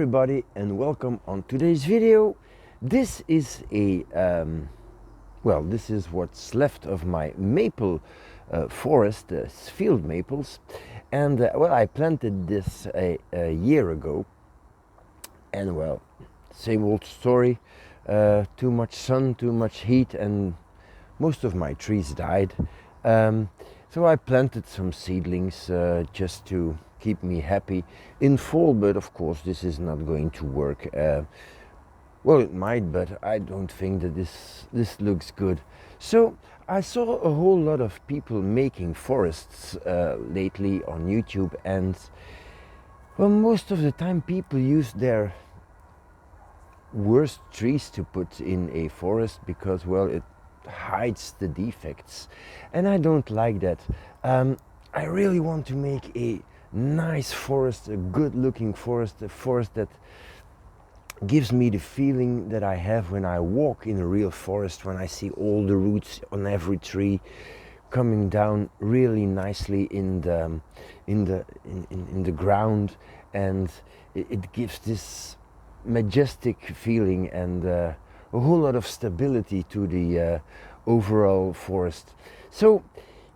everybody and welcome on today's video. This is a this is what's left of my maple forest, field maples, and I planted this a year ago, and same old story. Too much sun, too much heat, and most of my trees died. So I planted some seedlings just to keep me happy in fall, but of course this is not going to work. It might, but I don't think that this looks good. So I saw a whole lot of people making forests lately on YouTube, and most of the time people use their worst trees to put in a forest because it hides the defects, and I don't like that. I really want to make a nice forest, a good looking forest, a forest that gives me the feeling that I have when I walk in a real forest, when I see all the roots on every tree coming down really nicely in the ground, and it gives this majestic feeling and a whole lot of stability to the overall forest. So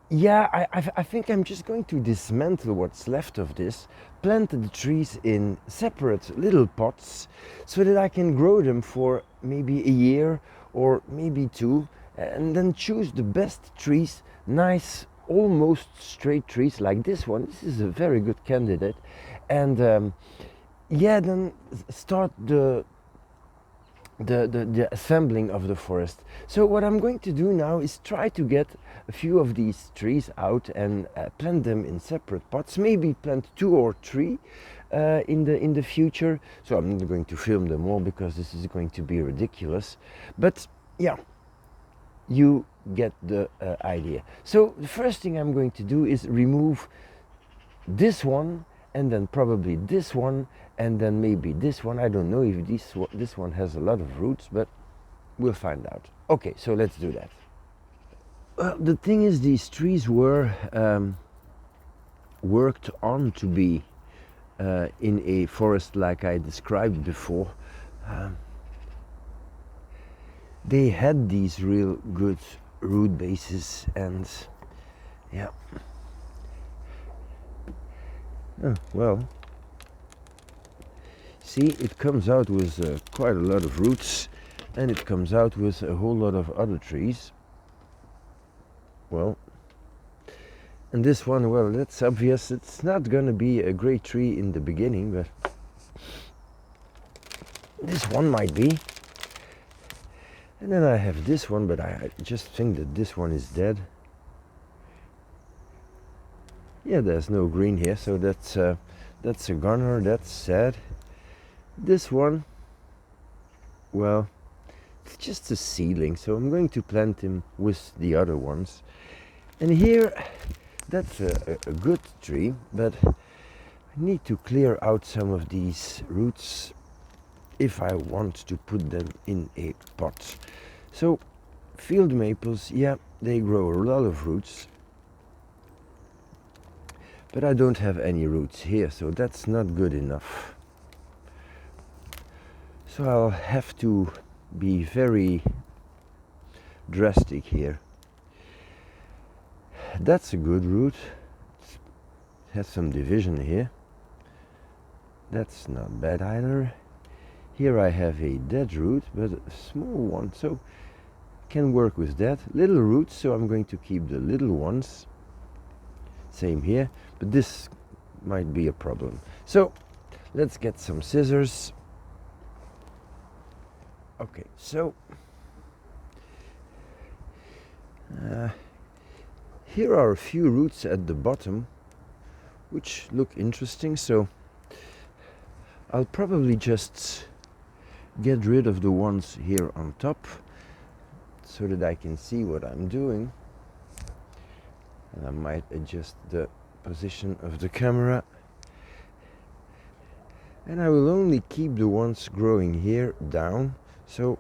I think I'm just going to dismantle what's left of this, plant the trees in separate little pots so that I can grow them for maybe a year or maybe two, and then choose the best trees, nice almost straight trees like this one. This is a very good candidate, and then start the assembling of the forest. So what I'm going to do now is try to get a few of these trees out and plant them in separate pots, maybe plant 2 or 3 in the future. So I'm not going to film them all because this is going to be ridiculous, but yeah, you get the idea. So the first thing I'm going to do is remove this one, and then probably this one, and then maybe this one. I don't know if this one has a lot of roots, but we'll find out. Okay, so let's do that. Well, the thing is, these trees were worked on to be in a forest like I described before. They had these real good root bases, and yeah. See, it comes out with quite a lot of roots, and it comes out with a whole lot of other trees. And this one, that's obvious. It's not gonna be a great tree in the beginning, but this one might be. And then I have this one, but I just think that this one is dead. Yeah, there's no green here, so that's a goner. That's sad. This one, it's just a seedling, so I'm going to plant him with the other ones. And here, that's a good tree, but I need to clear out some of these roots if I want to put them in a pot. So field maples, they grow a lot of roots, but I don't have any roots here, so that's not good enough. So I'll have to be very drastic here. That's a good root. It has some division here. That's not bad either. Here I have a dead root, but a small one, so can work with that. Little roots, so I'm going to keep the little ones. Same here, but this might be a problem. So let's get some scissors. Okay, so here are a few roots at the bottom which look interesting, so I'll probably just get rid of the ones here on top so that I can see what I'm doing. And I might adjust the position of the camera. And I will only keep the ones growing here down, so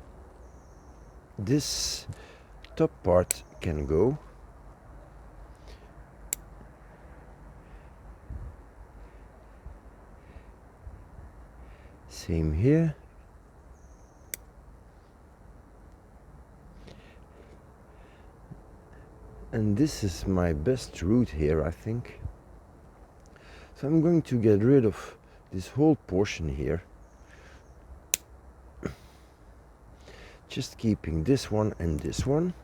this top part can go. Same here. And this is my best root here, I think. So I'm going to get rid of this whole portion here. Just keeping this one and this one.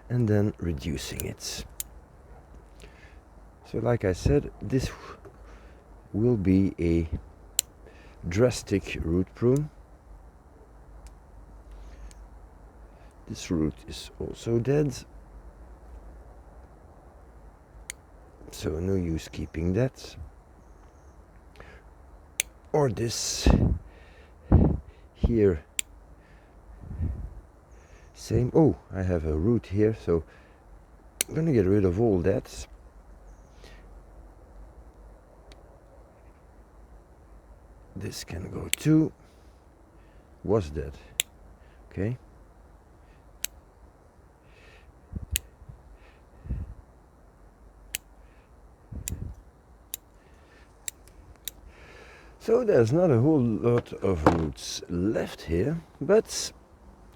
And then reducing it. So like I said, this will be a drastic root prune. This root is also dead. So no use keeping that. Or this here. Same. Oh, I have a root here, so I'm gonna get rid of all that. This can go too. Was that? Okay. So there's not a whole lot of roots left here, but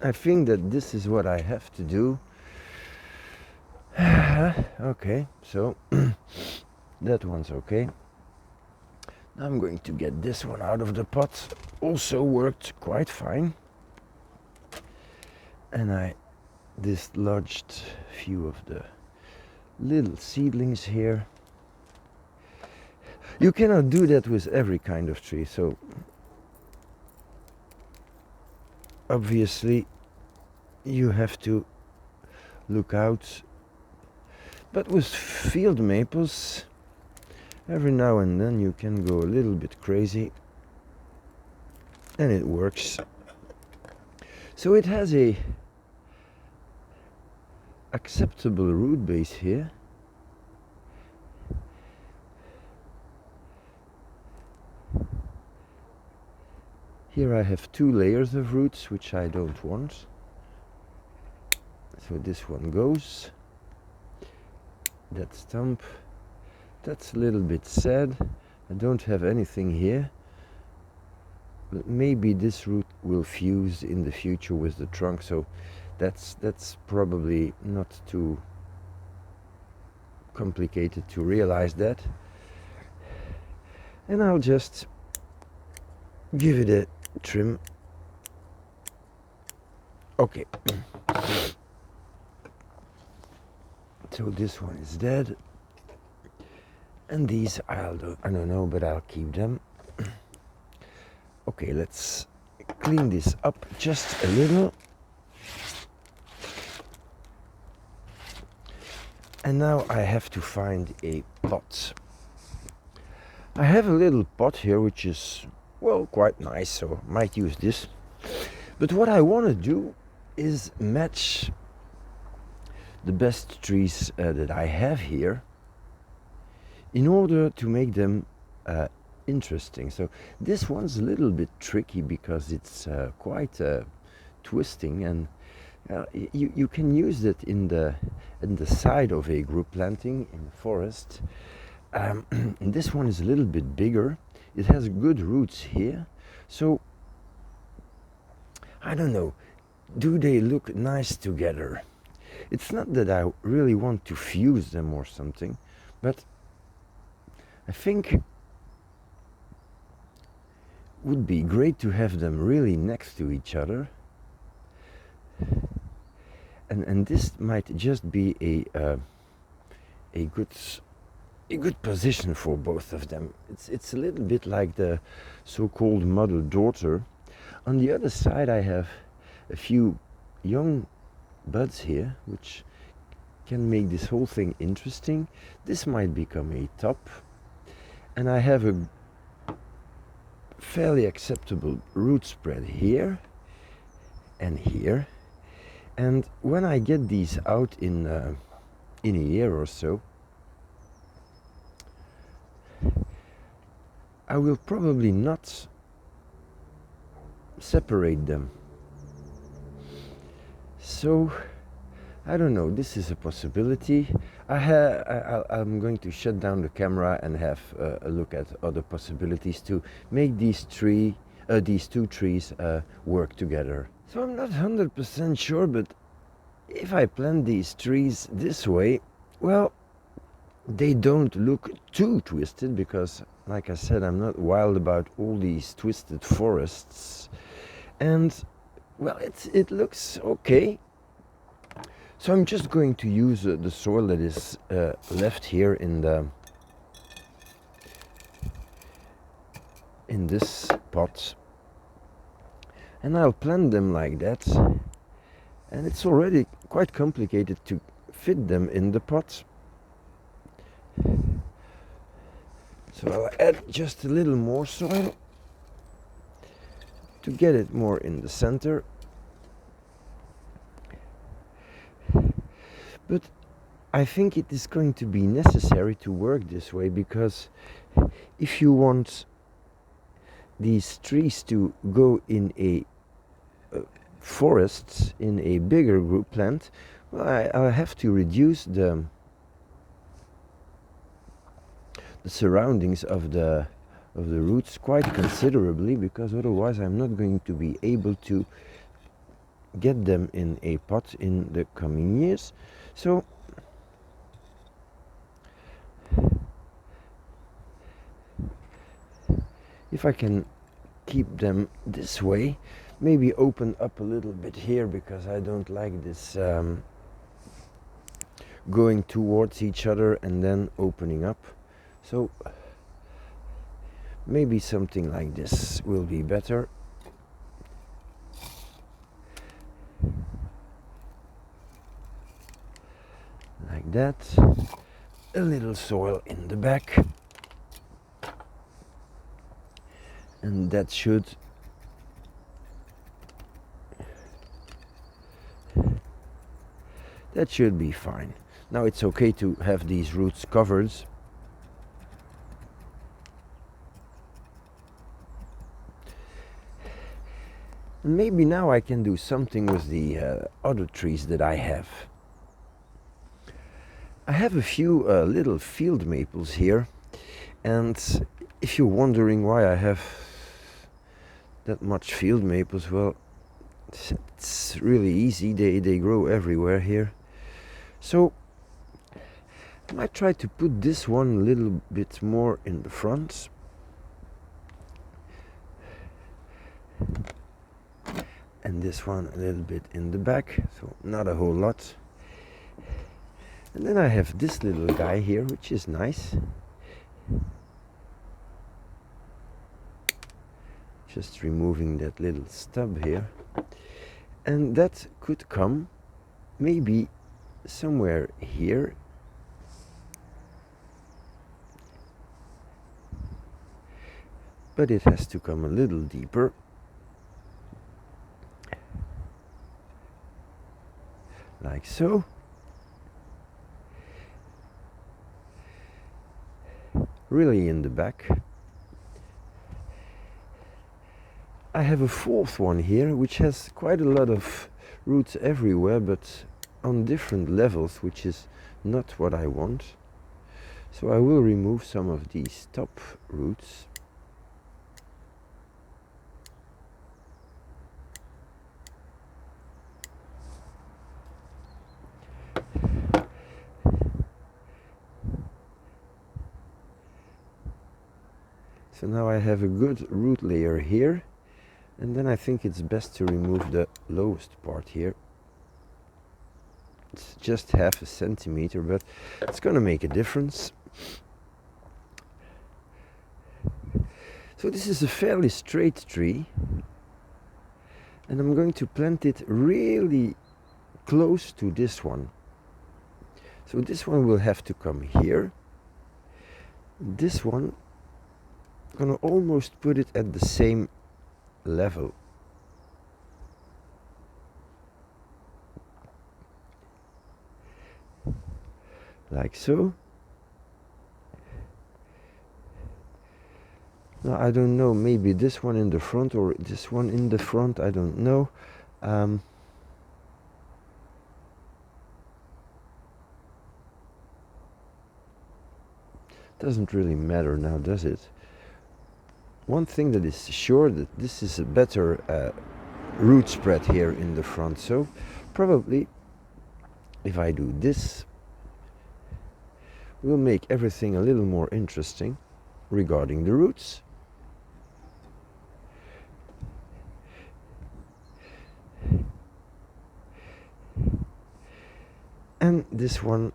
I think that this is what I have to do. Okay, so that one's okay. Now I'm going to get this one out of the pot. Also worked quite fine. And I dislodged a few of the little seedlings here. You cannot do that with every kind of tree, so obviously you have to look out. But with field maples, every now and then you can go a little bit crazy, and it works. So it has a acceptable root base here. Here I have 2 layers of roots, which I don't want. So this one goes. That stump. That's a little bit sad. I don't have anything here. But maybe this root will fuse in the future with the trunk, so that's probably not too complicated to realize that. And I'll just give it a trim. Okay. So this one is dead. And these I don't know, but I'll keep them. Okay, let's clean this up just a little. And now I have to find a pot. I have a little pot here which is, well, quite nice, so I might use this. But what I want to do is match the best trees that I have here in order to make them interesting. So this one's a little bit tricky because it's quite twisting, and you can use it in the side of a group planting in the forest. And this one is a little bit bigger. It has good roots here, so I don't know, do they look nice together? It's not that I really want to fuse them or something, but I think would be great to have them really next to each other, and this might just be a good position for both of them. It's a little bit like the so-called mother-daughter. On the other side I have a few young buds here which can make this whole thing interesting. This might become a top, and I have a fairly acceptable root spread here and here. And when I get these out in a year or so, I will probably not separate them. So I don't know, this is a possibility. I'm going to shut down the camera and have a look at other possibilities to make these two trees work together. So I'm not 100% sure, but if I plant these trees this way, well, they don't look too twisted, because, like I said, I'm not wild about all these twisted forests. And, well, it looks okay. So I'm just going to use the soil that is left here in this pot, and I'll plant them like that. And it's already quite complicated to fit them in the pot. So I'll add just a little more soil to get it more in the center. But I think it is going to be necessary to work this way, because if you want these trees to go in a forest, in a bigger group plant, well, I'll have to reduce the surroundings of the roots quite considerably, because otherwise I'm not going to be able to get them in a pot in the coming years. So if I can keep them this way, maybe open up a little bit here, because I don't like this going towards each other and then opening up. So maybe something like this will be better. Like that. A little soil in the back. And that should be fine. Now it's okay to have these roots covered. Maybe now I can do something with the other trees that I have. I have a few little field maples here, and if you're wondering why I have that much field maples, well, it's really easy. They grow everywhere here. So I might try to put this one a little bit more in the front. And this one a little bit in the back, so not a whole lot. And then I have this little guy here, which is nice. Just removing that little stub here. And that could come maybe somewhere here. But it has to come a little deeper. Like so. Really in the back. I have a fourth one here, which has quite a lot of roots everywhere, but on different levels, which is not what I want. So I will remove some of these top roots. So now I have a good root layer here, and then I think it's best to remove the lowest part here. It's just half a centimeter, but it's going to make a difference. So this is a fairly straight tree, and I'm going to plant it really close to this one. So this one will have to come here. This one, I'm going to almost put it at the same level. Like so. Now I don't know, maybe this one in the front or this one in the front, I don't know. Doesn't really matter now, does it? One thing that is sure, that this is a better root spread here in the front, so probably if I do this, we'll make everything a little more interesting regarding the roots. And this one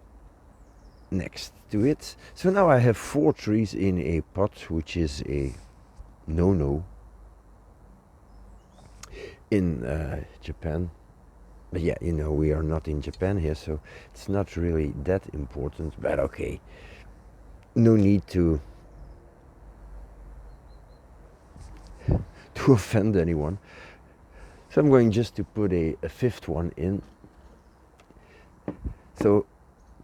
next to it. So now I have 4 trees in a pot, which is a no-no in Japan. But yeah, you know, we are not in Japan here, so it's not really that important. But okay, no need to offend anyone. So I'm going just to put a 5th one in. So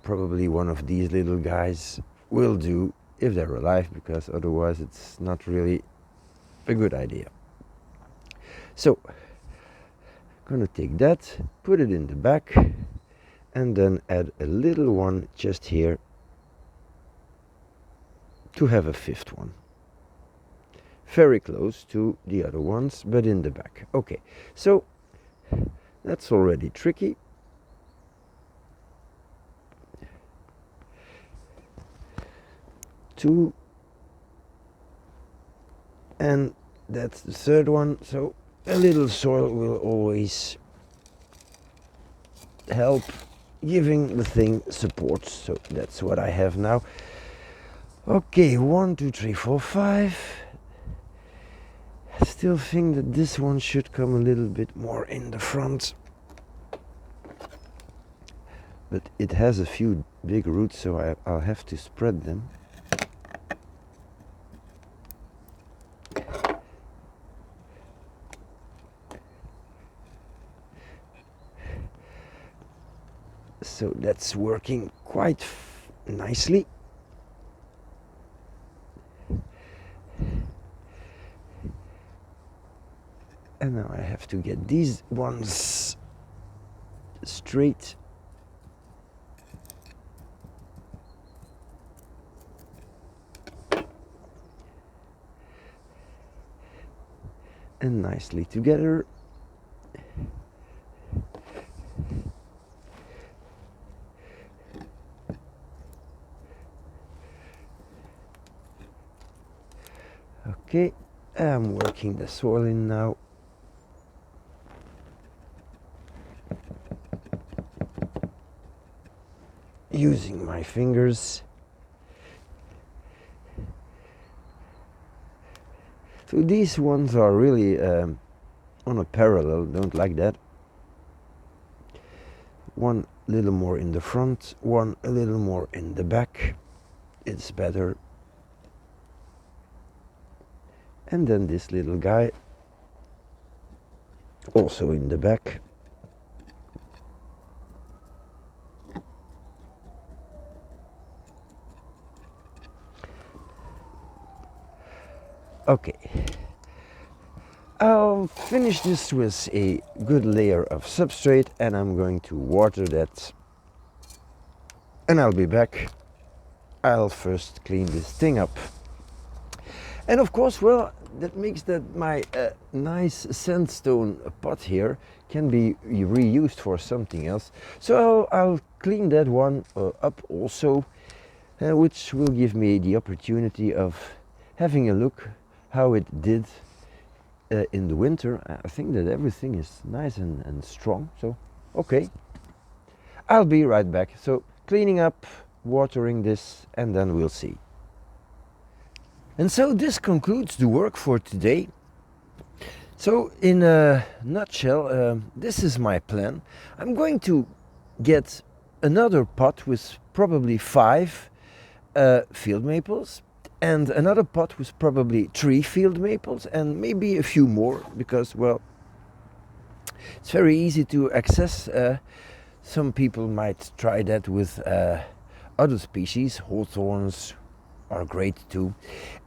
probably one of these little guys will do if they're alive, because otherwise it's not really a good idea. So I'm gonna take that, put it in the back, and then add a little one just here to have a 5th one. Very close to the other ones, but in the back. Okay, so that's already tricky. Two, and that's the 3rd one, so a little soil will always help giving the thing support. So that's what I have now. Okay, 1, 2, 3, 4, 5. I still think that this one should come a little bit more in the front, but it has a few big roots, so I'll have to spread them. So that's working quite nicely. And now I have to get these ones straight. And nicely together. Okay, I'm working the soil in now. Using my fingers. So these ones are really on a parallel, don't like that. One little more in the front, one a little more in the back. It's better. And then this little guy also in the back. Okay, I'll finish this with a good layer of substrate, and I'm going to water that, and I'll be back. I'll first clean this thing up. And of course, well, that makes that my nice sandstone pot here can be reused for something else. So I'll clean that one up also, which will give me the opportunity of having a look how it did in the winter. I think that everything is nice and strong, so okay. I'll be right back. So cleaning up, watering this, and then we'll see. And so this concludes the work for today. So in a nutshell, this is my plan. I'm going to get another pot with probably 5 field maples, and another pot with probably 3 field maples, and maybe a few more, because, well, it's very easy to access. Some people might try that with other species. Hawthorns are great too.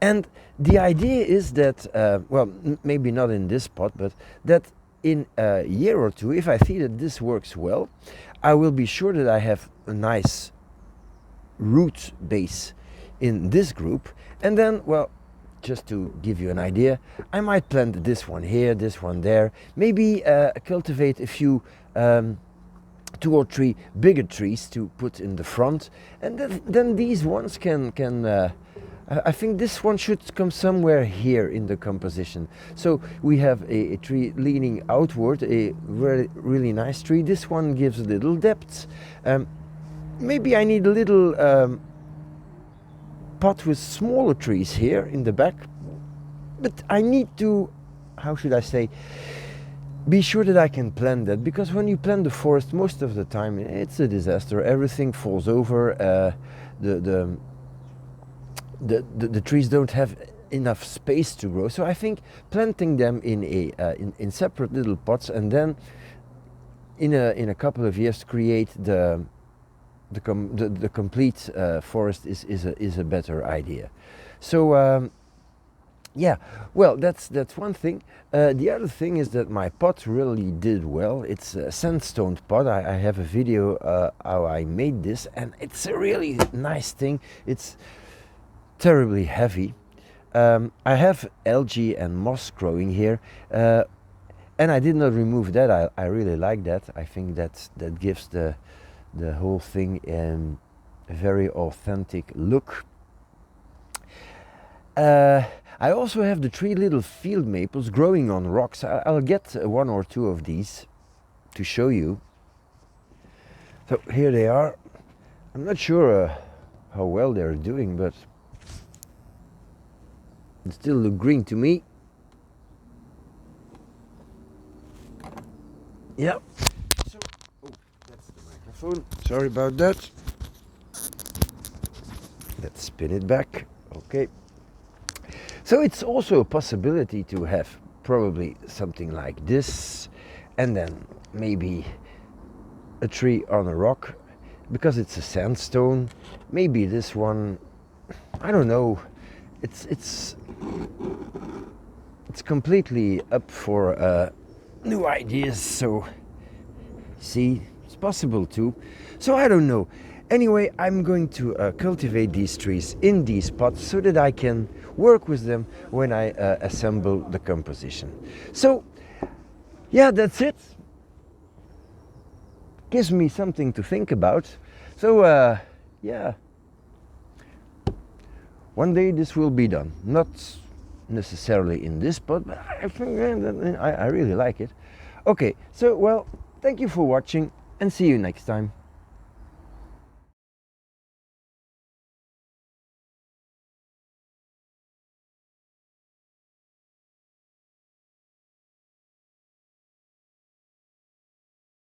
And the idea is that, well, maybe not in this pot, but that in a year or two, if I see that this works well, I will be sure that I have a nice root base in this group, and then, well, just to give you an idea, I might plant this one here, this one there, maybe cultivate a few 2 or 3 bigger trees to put in the front, and then these ones can I think this one should come somewhere here in the composition. So we have a tree leaning outward, a really nice tree. This one gives a little depth. Maybe I need a little pot with smaller trees here in the back, but I need to, how should I say, be sure that I can plant that, because when you plant the forest, most of the time it's a disaster. Everything falls over. The trees don't have enough space to grow. So I think planting them in separate little pots, and then in a couple of years create the complete forest is a better idea. So yeah, well, that's one thing. The other thing is that my pot really did well. It's a sandstone pot. I have a video how I made this, and it's a really nice thing. It's terribly heavy. I have algae and moss growing here, and I did not remove that. I really like that. I think that gives the whole thing a very authentic look. I also have the 3 little field maples growing on rocks. I'll get 1 or 2 of these to show you. So here they are. I'm not sure how well they're doing, but they still look green to me. Yeah. So, oh, that's the microphone. Sorry about that. Let's spin it back. Okay. So it's also a possibility to have probably something like this, and then maybe a tree on a rock, because it's a sandstone. Maybe this one, I don't know. It's completely up for new ideas. So see, it's possible too. So I don't know. Anyway, I'm going to cultivate these trees in these pots so that I can work with them when I assemble the composition. So yeah, that's it. Gives me something to think about. So yeah, one day this will be done. Not necessarily in this pot, but I think I really like it. Okay, so well, thank you for watching, and see you next time.